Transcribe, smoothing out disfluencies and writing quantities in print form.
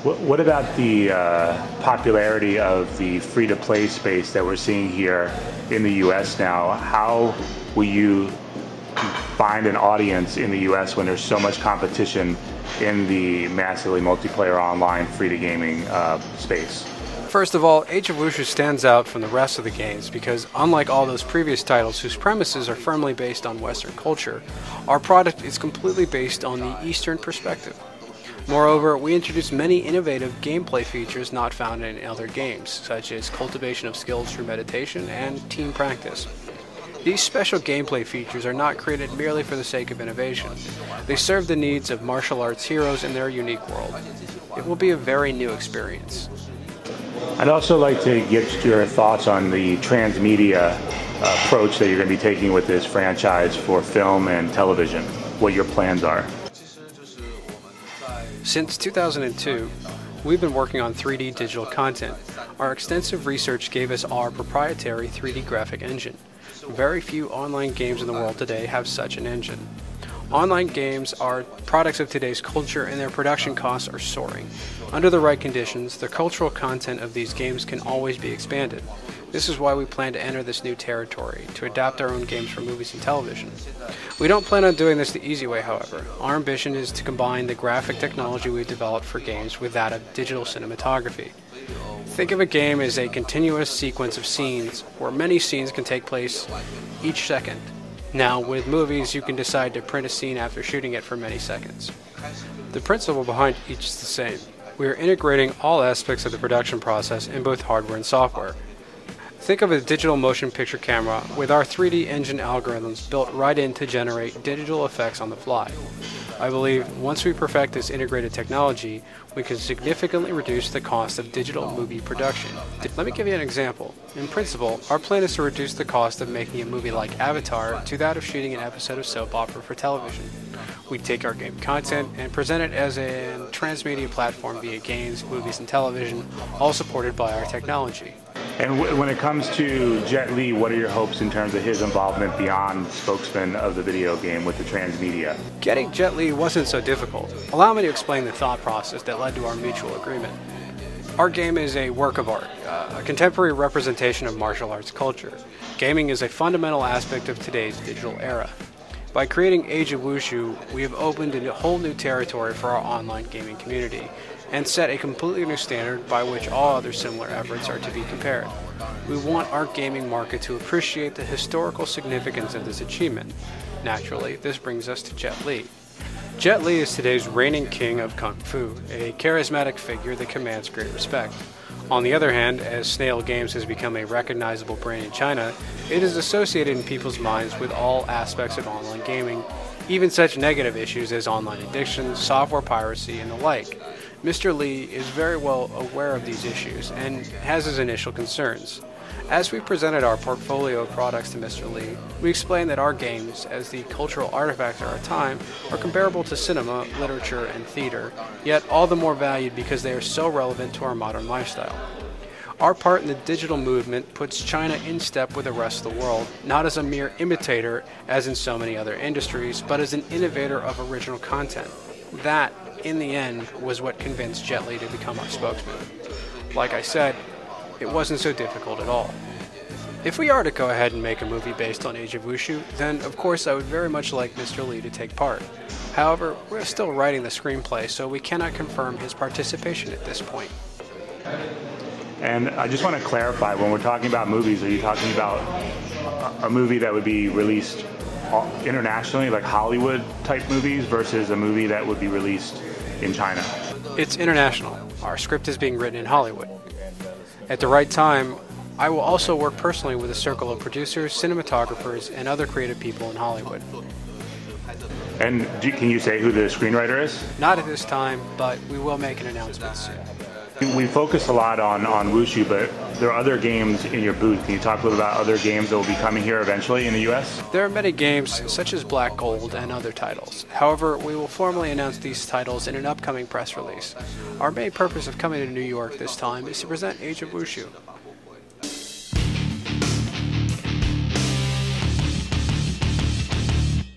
What about the popularity of the free-to-play space that we're seeing here in the U.S. now? How will you find an audience in the U.S. when there's so much competition in the massively multiplayer online free-to-gaming space? First of all, Age of Wushu stands out from the rest of the games because, unlike all those previous titles whose premises are firmly based on Western culture, our product is completely based on the Eastern perspective. Moreover, we introduced many innovative gameplay features not found in other games, such as cultivation of skills through meditation and team practice. These special gameplay features are not created merely for the sake of innovation. They serve the needs of martial arts heroes in their unique world. It will be a very new experience. I'd also like to get your thoughts on the transmedia approach that you're going to be taking with this franchise for film and television, what your plans are. Since 2002, we've been working on 3D digital content. Our extensive research gave us our proprietary 3D graphic engine. Very few online games in the world today have such an engine. Online games are products of today's culture and their production costs are soaring. Under the right conditions, the cultural content of these games can always be expanded. This is why we plan to enter this new territory, to adapt our own games for movies and television. We don't plan on doing this the easy way, however. Our ambition is to combine the graphic technology we've developed for games with that of digital cinematography. Think of a game as a continuous sequence of scenes, where many scenes can take place each second. Now, with movies, you can decide to print a scene after shooting it for many seconds. The principle behind each is the same. We are integrating all aspects of the production process in both hardware and software. Think of a digital motion picture camera with our 3D engine algorithms built right in to generate digital effects on the fly. I believe once we perfect this integrated technology, we can significantly reduce the cost of digital movie production. Let me give you an example. In principle, our plan is to reduce the cost of making a movie like Avatar to that of shooting an episode of soap opera for television. We take our game content and present it as a transmedia platform via games, movies, and television, all supported by our technology. And when it comes to Jet Li, what are your hopes in terms of his involvement beyond spokesman of the video game with the transmedia? Getting Jet Li wasn't so difficult. Allow me to explain the thought process that led to our mutual agreement. Our game is a work of art, a contemporary representation of martial arts culture. Gaming is a fundamental aspect of today's digital era. By creating Age of Wushu, we have opened a whole new territory for our online gaming community and set a completely new standard by which all other similar efforts are to be compared. We want our gaming market to appreciate the historical significance of this achievement. Naturally, this brings us to Jet Li. Jet Li is today's reigning king of Kung Fu, a charismatic figure that commands great respect. On the other hand, as Snail Games has become a recognizable brand in China, it is associated in people's minds with all aspects of online gaming, even such negative issues as online addiction, software piracy, and the like. Mr. Li is very well aware of these issues and has his initial concerns. As we presented our portfolio of products to Mr. Li, we explained that our games, as the cultural artifacts of our time, are comparable to cinema, literature, and theater, yet all the more valued because they are so relevant to our modern lifestyle. Our part in the digital movement puts China in step with the rest of the world, not as a mere imitator as in so many other industries, but as an innovator of original content. That, in the end, was what convinced Jet Li to become our spokesman. Like I said, it wasn't so difficult at all. If we are to go ahead and make a movie based on Age of Wushu, then of course I would very much like Mr. Li to take part. However, we're still writing the screenplay, so we cannot confirm his participation at this point. And I just want to clarify, when we're talking about movies, are you talking about a movie that would be released internationally, like Hollywood type movies, versus a movie that would be released in China? It's international. Our script is being written in Hollywood. At the right time, I will also work personally with a circle of producers, cinematographers, and other creative people in Hollywood. And can you say who the screenwriter is? Not at this time, but we will make an announcement soon. We focus a lot on Wushu, but there are other games in your booth. Can you talk a little about other games that will be coming here eventually in the US? There are many games, such as Black Gold and other titles. However, we will formally announce these titles in an upcoming press release. Our main purpose of coming to New York this time is to present Age of Wushu.